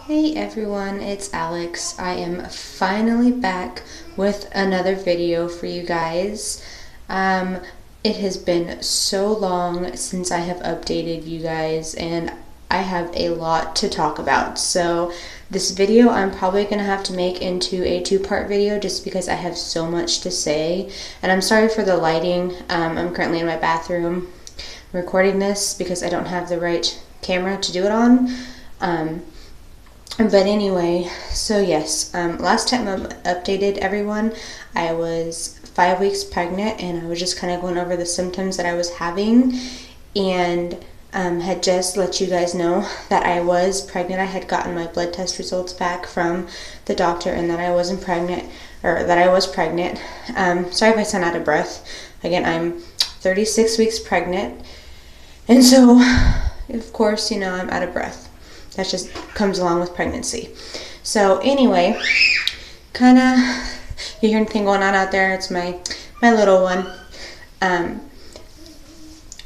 Hey everyone, it's Alex. I am finally back with another video for you guys. It has been so long since I have updated you guys and I have a lot to talk about. So this video I'm probably going to have to make into a two-part video just because I have so much to say. And I'm sorry for the lighting. I'm currently in my bathroom recording this because I don't have the right camera to do it on. But anyway, so yes, last time I updated everyone, I was 5 weeks pregnant and I was just kind of going over the symptoms that I was having and had just let you guys know that I was pregnant. I had gotten my blood test results back from the doctor and that I wasn't pregnant, or that I was pregnant. Sorry if I sound out of breath. Again, I'm 36 weeks pregnant, and so, of course, you know, I'm out of breath. That just comes along with pregnancy. So anyway, kind of, you hear anything going on out there? It's my little one.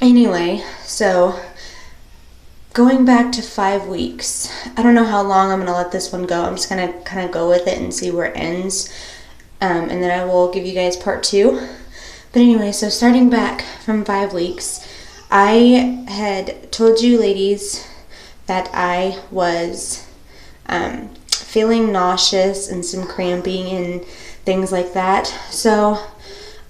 Anyway, so going back to 5 weeks. I don't know how long I'm gonna let this one go. I'm just gonna kind of go with it and see where it ends, and then I will give you guys part 2. But anyway, so starting back from 5 weeks, I had told you ladies that I was feeling nauseous and some cramping and things like that. So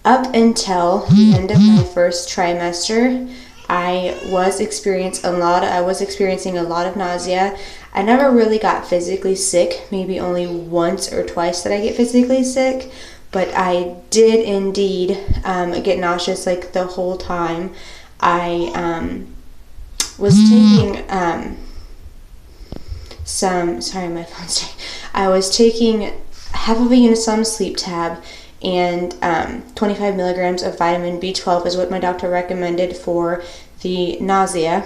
up until the end of my first trimester, I was experiencing a lot of nausea. I never really got physically sick, maybe only once or twice did I get physically sick, but I did indeed get nauseous like the whole time. I was taking I was taking half of a Unisom sleep tab and 25 milligrams of vitamin B12 is what my doctor recommended for the nausea,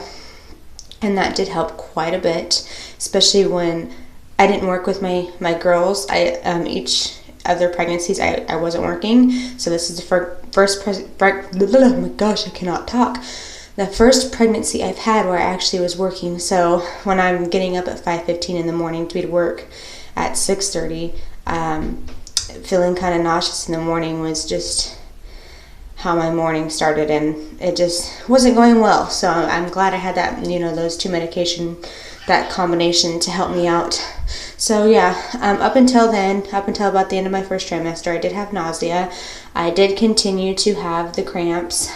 and that did help quite a bit, especially when I didn't work with my girls. Each of their pregnancies I wasn't working, so this is the oh my gosh, I cannot talk. The first pregnancy I've had where I actually was working. So when I'm getting up at 5:15 in the morning to be to work at 6:30, feeling kind of nauseous in the morning was just how my morning started, and it just wasn't going well. So I'm glad I had that, those two medication, that combination to help me out. So yeah, up until about the end of my first trimester, I did have nausea. I did continue to have the cramps.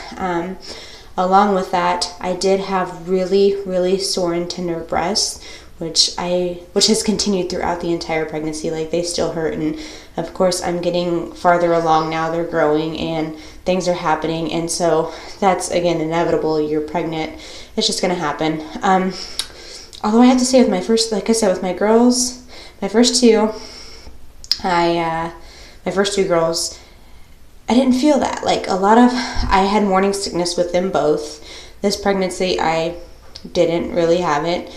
Along with that, I did have really, really sore and tender breasts, which has continued throughout the entire pregnancy. Like, they still hurt, and of course I'm getting farther along now. They're growing and things are happening, and so that's again inevitable. You're pregnant. It's just gonna happen. Although I have to say, with my first, like I said, with my girls, my first two girls, I didn't feel that. I had morning sickness with them both. This pregnancy, I didn't really have it.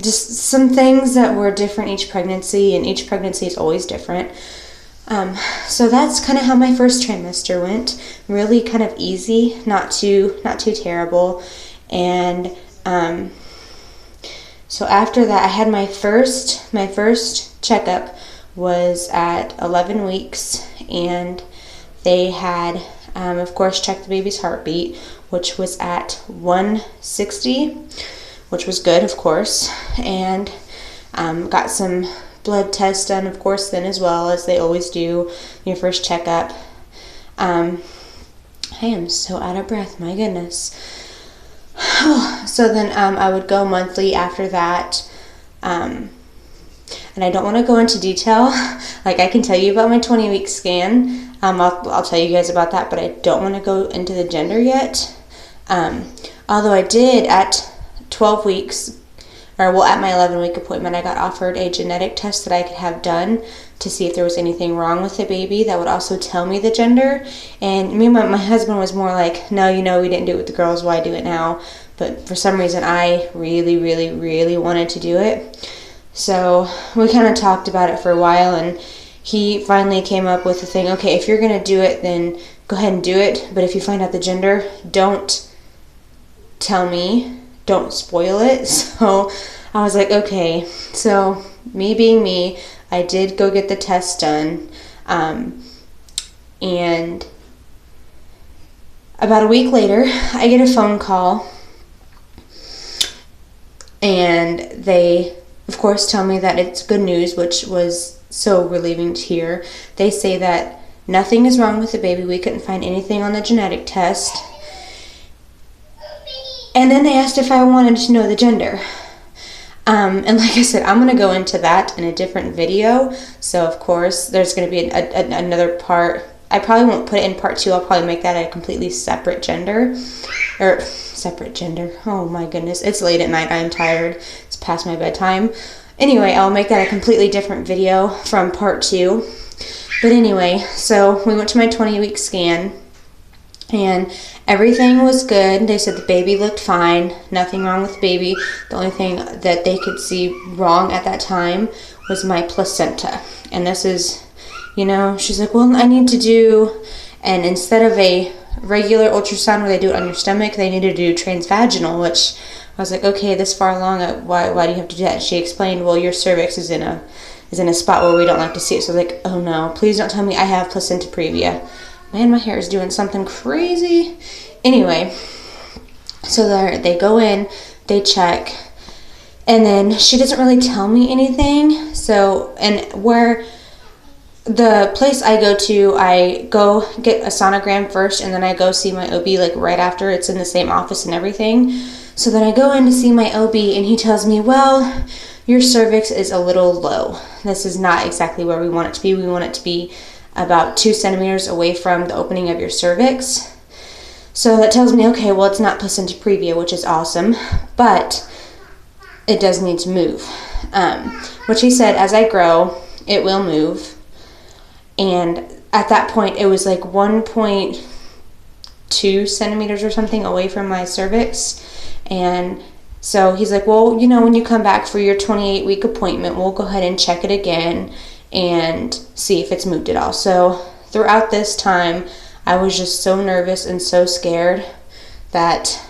Just some things that were different each pregnancy, and each pregnancy is always different. So that's kind of how my first trimester went. Really kind of easy, not too terrible. And so after that, I had my first checkup was at 11 weeks, and they had, of course, checked the baby's heartbeat, which was at 160, which was good, of course, and got some blood tests done, of course, then as well, as they always do in your first checkup. I am so out of breath, my goodness. So then I would go monthly after that. And I don't want to go into detail. Like, I can tell you about my 20-week scan. I'll tell you guys about that, but I don't want to go into the gender yet. Although I did at 12 weeks, at my 11-week appointment, I got offered a genetic test that I could have done to see if there was anything wrong with the baby that would also tell me the gender. And me and my husband was more like, no, we didn't do it with the girls, why do it now? But for some reason, I really, really, really wanted to do it. So we kind of talked about it for a while, and he finally came up with the thing, okay, if you're going to do it, then go ahead and do it. But if you find out the gender, don't tell me. Don't spoil it. So I was like, okay. So me being me, I did go get the test done. And about a week later, I get a phone call, and they, of course, tell me that it's good news, which was so relieving to hear. They say that nothing is wrong with the baby. We couldn't find anything on the genetic test. And then they asked if I wanted to know the gender. And like I said, I'm going to go into that in a different video. So, of course, there's going to be another part. I probably won't put it in part 2. I'll probably make that a completely separate gender. Or, separate gender. Oh my goodness. It's late at night. I'm tired. It's past my bedtime. Anyway, I'll make that a completely different video from part 2. But anyway, so we went to my 20-week scan. And everything was good. They said the baby looked fine. Nothing wrong with the baby. The only thing that they could see wrong at that time was my placenta. And this is, she's like, well, I need to do, and instead of a regular ultrasound where they do it on your stomach, they need to do transvaginal, which I was like, okay, this far along, why do you have to do that? And she explained, well, your cervix is in a spot where we don't like to see it. So I was like, oh no, please don't tell me I have placenta previa. Man, my hair is doing something crazy. Anyway, so they go in, they check, and then she doesn't really tell me anything. So, and where the place I go get a sonogram first, and then I go see my OB like right after. It's in the same office and everything. So then I go in to see my OB, and he tells me, well, your cervix is a little low. This is not exactly where we want it to be. We want it to be about 2 centimeters away from the opening of your cervix. So that tells me, okay, well, it's not placenta previa, which is awesome, but it does need to move. Which he said, as I grow, it will move. And at that point, it was like 1.2 centimeters or something away from my cervix. And so he's like, well, when you come back for your 28-week appointment, we'll go ahead and check it again and see if it's moved at all. So throughout this time, I was just so nervous and so scared that,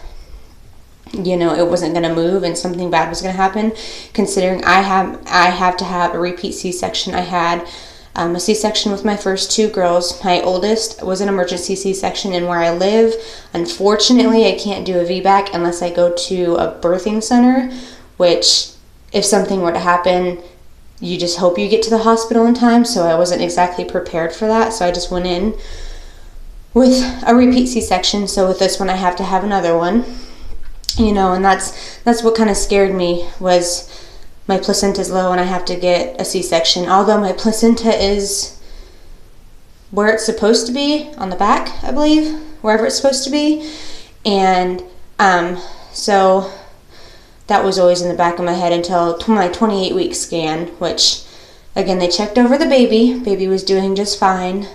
it wasn't going to move and something bad was going to happen, considering I have to have a repeat C-section. I had a C-section with my first 2 girls. My oldest was an emergency C-section, and where I live, unfortunately, I can't do a VBAC unless I go to a birthing center, which if something were to happen, you just hope you get to the hospital in time. So I wasn't exactly prepared for that. So I just went in with a repeat C-section. So with this one, I have to have another one, and that's what kind of scared me, was my placenta is low and I have to get a C-section. Although my placenta is where it's supposed to be, on the back, I believe, wherever it's supposed to be. And so that was always in the back of my head until my 28-week scan, which, again, they checked over the baby. Baby was doing just fine.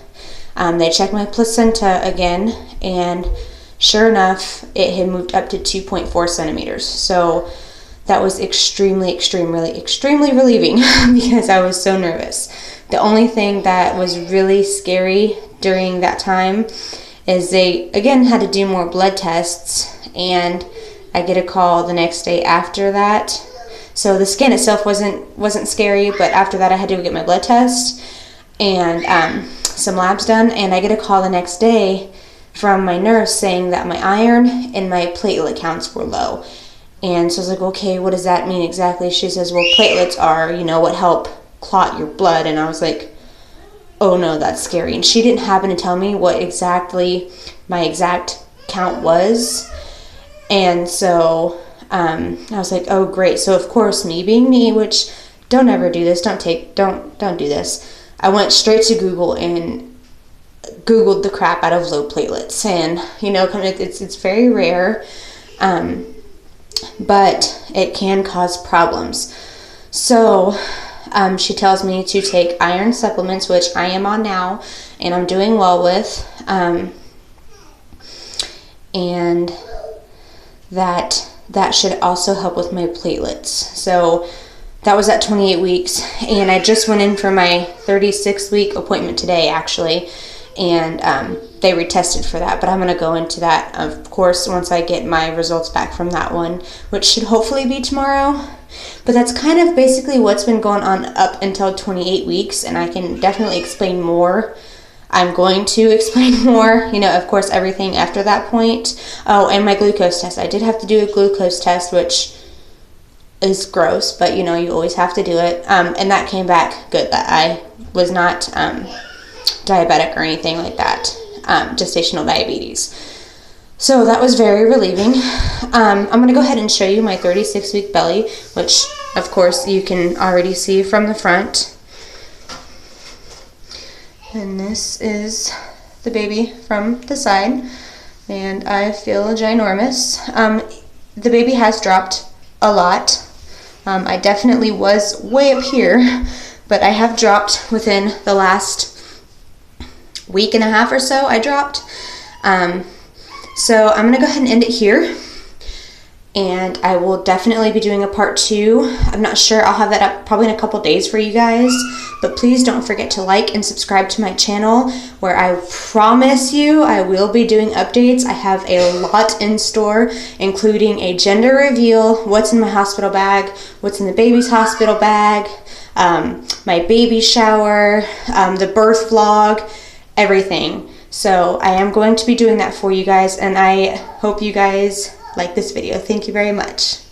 They checked my placenta again, and sure enough, it had moved up to 2.4 centimeters. So that was extremely relieving because I was so nervous. The only thing that was really scary during that time is they, again, had to do more blood tests, and I get a call the next day after that. So the scan itself wasn't scary, but after that I had to go get my blood test and some labs done, and I get a call the next day from my nurse saying that my iron and my platelet counts were low. And so I was like, okay, what does that mean exactly? She says, well, platelets are, what help clot your blood. And I was like, oh no, that's scary. And she didn't happen to tell me what exactly my exact count was. And so I was like, oh great. So of course, me being me, which don't ever do this, don't do this. I went straight to Google and Googled the crap out of low platelets. And, it's very rare, but it can cause problems. So she tells me to take iron supplements, which I am on now and I'm doing well with. And that should also help with my platelets. So that was at 28 weeks, and I just went in for my 36-week appointment today, actually, and they retested for that, but I'm going to go into that, of course, once I get my results back from that one, which should hopefully be tomorrow. But that's kind of basically what's been going on up until 28 weeks, and I can definitely explain more. I'm going to explain more, you know, of course, everything after that point. Oh, and my glucose test. I did have to do a glucose test, which is gross, but you know, you always have to do it. And that came back good, that I was not diabetic or anything like that, gestational diabetes. So that was very relieving. I'm going to go ahead and show you my 36-week belly, which of course you can already see from the front. And this is the baby from the side, and I feel ginormous. The baby has dropped a lot. I definitely was way up here, but I have dropped within the last week and a half or so. I dropped. So I'm going to go ahead and end it here, and I will definitely be doing a part 2. I'm not sure. I'll have that up probably in a couple days for you guys, but please don't forget to like and subscribe to my channel, where I promise you I will be doing updates. I have a lot in store, including a gender reveal, what's in my hospital bag, what's in the baby's hospital bag, my baby shower, the birth vlog, everything. So I am going to be doing that for you guys, and I hope you guys like this video. Thank you very much.